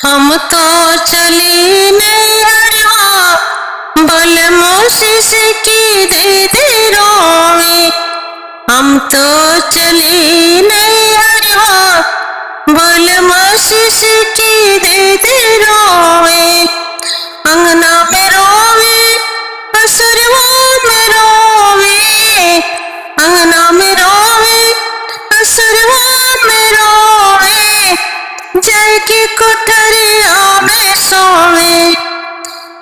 हम तो चली नहीं हरवा बल मोशिश की दे दे रोवे। हम तो चली नहीं हरवा बल मोशिश की दे दे रोवे। अंगना में रोवे असुरवा में रोवे। अंगना में रोवे असुरवा में रोवे। जय की कोठरिया में सोवे।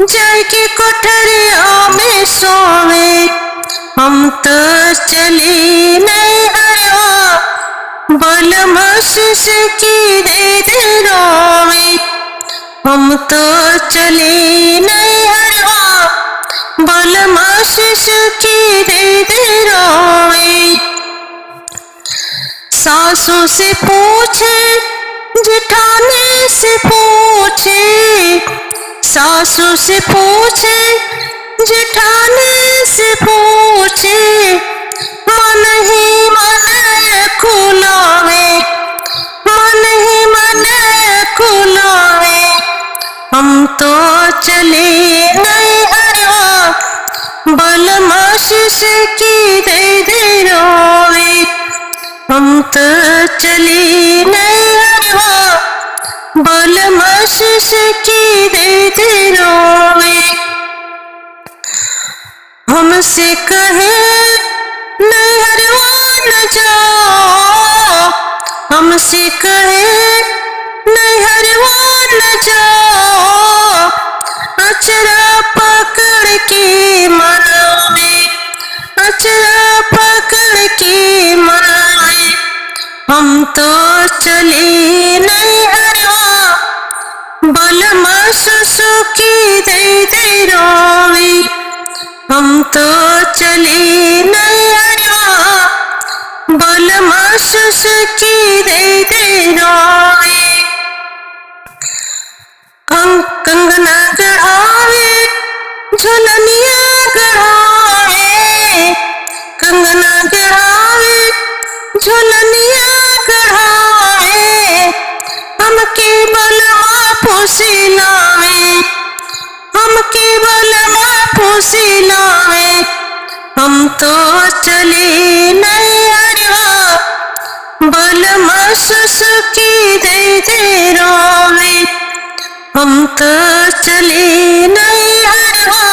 जय की कोठरिया में सोवे। हम तो चली नहीं हरवा बल मोशिश की दे दे रोवे। हम तो चली नहीं हरवा बल मोशिश की दे दे रोवे। सासू से पूछे जेठानी से पूछे। सासू से पूछे जेठानी से पूछे। मन ही मन खुलावे। मन ही मन खुलावे। हम तो चले नहीं हरवा बल मोशिश की दे दे रोवे। हम तो चली नहीं हरवा बल मोशिश की दे दे रोवे। हमसे कहे नहीं हरवा न जाओ। हमसे कहे नहीं हरवा न जाओ। अचरा पकड़ के मनावे। अचरा पकड़ के मनावे। हम तो चले नहीं हरवा बल मोशिश की दे दे रोवे। हम तो चले नहीं हरवा बल मोशिश की दे दे रोवे। कंगना गढ़ावे झुलनिया गढ़ावे। कंगना गढ़ावे झुलनिया गढ़ावे। हमके बलवा फुसिलावे। हमके बलवा फुसिलावे। हम तो चले नहीं हरवा बल मोशिश की दे दे रोवे। हम तो चले नहीं हरवा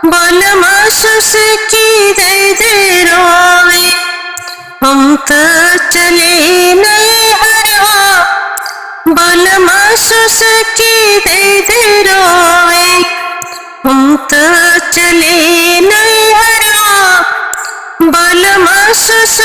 बल मोशिश की दे दे रोवे। हम तो चले नहीं हरवा बल मोशिश की दे दे रोवे। हम तो चले नहीं हरवा बल मोशिश